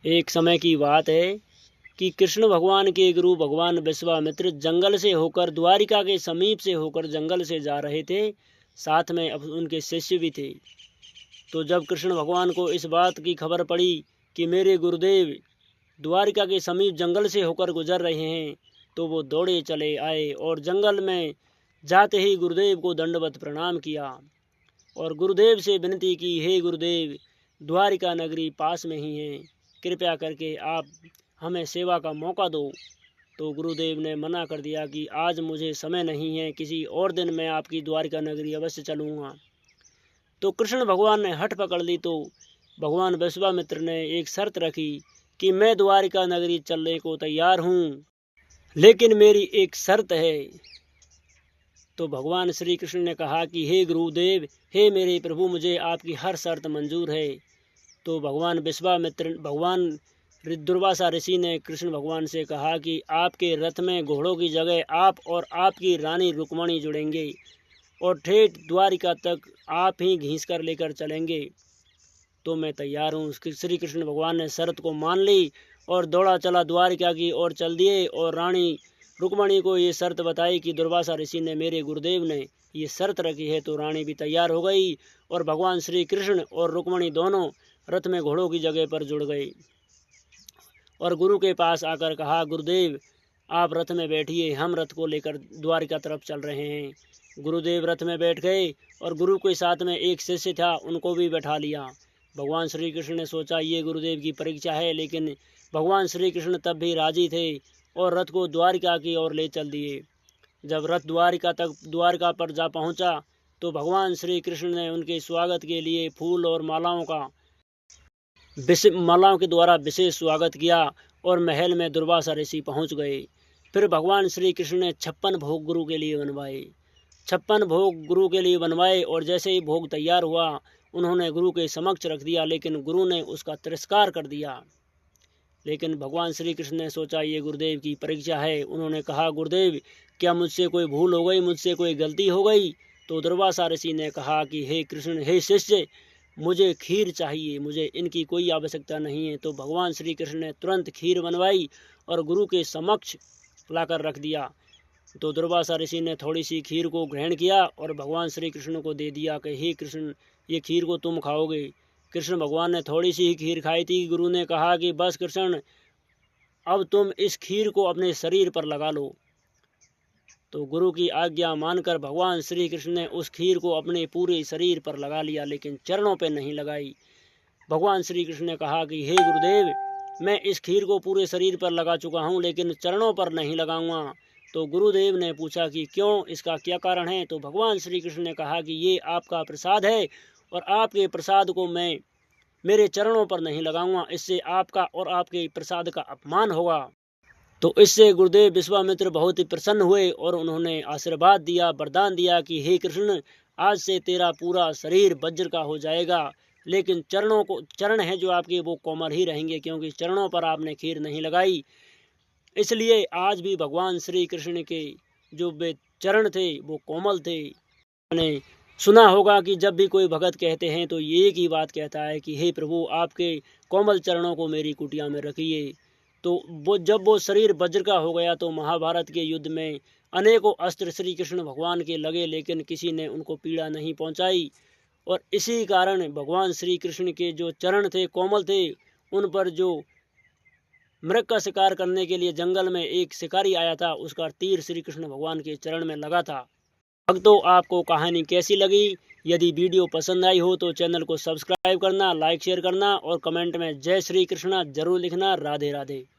एक समय की बात है कि कृष्ण भगवान के गुरु भगवान विश्वामित्र जंगल से होकर, द्वारिका के समीप से होकर जंगल से जा रहे थे। साथ में अब उनके शिष्य भी थे। तो जब कृष्ण भगवान को इस बात की खबर पड़ी कि मेरे गुरुदेव द्वारिका के समीप जंगल से होकर गुजर रहे हैं, तो वो दौड़े चले आए और जंगल में जाते ही गुरुदेव को दंडवत प्रणाम किया और गुरुदेव से विनती की, हे गुरुदेव, द्वारिका नगरी पास में ही है, कृपया करके आप हमें सेवा का मौका दो। तो गुरुदेव ने मना कर दिया कि आज मुझे समय नहीं है, किसी और दिन मैं आपकी द्वारिका नगरी अवश्य चलूँगा। तो कृष्ण भगवान ने हठ पकड़ ली। तो भगवान विश्वामित्र ने एक शर्त रखी कि मैं द्वारिका नगरी चलने को तैयार हूँ, लेकिन मेरी एक शर्त है। तो भगवान श्री कृष्ण ने कहा कि हे गुरुदेव, हे मेरे प्रभु, मुझे आपकी हर शर्त मंजूर है। तो भगवान दुर्वासा ऋषि ने कृष्ण भगवान से कहा कि आपके रथ में घोड़ों की जगह आप और आपकी रानी रुक्मणी जुड़ेंगे और ठेठ द्वारिका तक आप ही घींच कर लेकर चलेंगे। तो मैं तैयार हूँ। श्री कृष्ण भगवान ने शर्त को मान ली और दौड़ा चला द्वारिका की ओर चल दिए और रानी रुक्मणी को ये शर्त बताई कि दुर्वासा ऋषि ने, मेरे गुरुदेव ने ये शर्त रखी है। तो रानी भी तैयार हो गई और भगवान श्री कृष्ण और रुक्मणी दोनों रथ में घोड़ों की जगह पर जुड़ गए और गुरु के पास आकर कहा, गुरुदेव आप रथ में बैठिए, हम रथ को लेकर द्वारिका तरफ चल रहे हैं। गुरुदेव रथ में बैठ गए और गुरु के साथ में एक शिष्य था, उनको भी बैठा लिया। भगवान श्री कृष्ण ने सोचा ये गुरुदेव की परीक्षा है, लेकिन भगवान श्री कृष्ण तब भी राजी थे और रथ को द्वारिका की ओर ले चल दिए। जब रथ द्वारिका पर जा पहुंचा तो भगवान श्री कृष्ण ने उनके स्वागत के लिए फूल और मालाओं के द्वारा विशेष स्वागत किया और महल में दुर्वासा ऋषि पहुंच गए। फिर भगवान श्री कृष्ण ने 56 भोग गुरु के लिए बनवाए। 56 भोग गुरु के लिए बनवाए और जैसे ही भोग तैयार हुआ उन्होंने गुरु के समक्ष रख दिया, लेकिन गुरु ने उसका तिरस्कार कर दिया। लेकिन भगवान श्री कृष्ण ने सोचा ये गुरुदेव की परीक्षा है। उन्होंने कहा, गुरुदेव क्या मुझसे कोई भूल हो गई, मुझसे कोई गलती हो गई? तो दुर्वासा ऋषि ने कहा कि हे कृष्ण, हे शिष्य, मुझे खीर चाहिए, मुझे इनकी कोई आवश्यकता नहीं है। तो भगवान श्री कृष्ण ने तुरंत खीर बनवाई और गुरु के समक्ष लाकर रख दिया। तो दुर्वासा ऋषि ने थोड़ी सी खीर को ग्रहण किया और भगवान श्री कृष्ण को दे दिया कि हे कृष्ण, ये खीर को तुम खाओगे। कृष्ण भगवान ने थोड़ी सी ही खीर खाई थी। गुरु ने कहा कि बस कृष्ण, अब तुम इस खीर को अपने शरीर पर लगा लो। तो गुरु की आज्ञा मानकर भगवान श्री कृष्ण ने उस खीर को अपने पूरे शरीर पर लगा लिया, लेकिन चरणों पर नहीं लगाई। भगवान श्री कृष्ण ने कहा कि हे गुरुदेव, मैं इस खीर को पूरे शरीर पर लगा चुका हूँ, लेकिन चरणों पर नहीं लगाऊंगा। तो गुरुदेव ने पूछा कि क्यों, इसका क्या कारण है? तो भगवान श्री कृष्ण ने कहा कि ये आपका प्रसाद है और आपके प्रसाद को मैं मेरे चरणों पर नहीं लगाऊंगा, इससे आपका और आपके प्रसाद का अपमान होगा। तो इससे गुरुदेव विश्वामित्र बहुत ही प्रसन्न हुए और उन्होंने आशीर्वाद दिया, वरदान दिया कि हे कृष्ण, आज से तेरा पूरा शरीर वज्र का हो जाएगा, लेकिन चरण है जो आपके वो कोमल ही रहेंगे, क्योंकि चरणों पर आपने खीर नहीं लगाई। इसलिए आज भी भगवान श्री कृष्ण के जो वे चरण थे वो कोमल थे। मैंने सुना होगा कि जब भी कोई भगत कहते हैं तो ये एक ही बात कहता है कि हे प्रभु, आपके कोमल चरणों को मेरी कुटिया में रखिए। तो जब वो शरीर वज्र का हो गया तो महाभारत के युद्ध में अनेकों अस्त्र श्री कृष्ण भगवान के लगे, लेकिन किसी ने उनको पीड़ा नहीं पहुंचाई। और इसी कारण भगवान श्री कृष्ण के जो चरण थे कोमल थे, उन पर जो मृग का शिकार करने के लिए जंगल में एक शिकारी आया था, उसका तीर श्री कृष्ण भगवान के चरण में लगा था। भक्तों, आपको कहानी कैसी लगी? यदि वीडियो पसंद आई हो तो चैनल को सब्सक्राइब करना, लाइक शेयर करना और कमेंट में जय श्री कृष्णा जरूर लिखना। राधे राधे।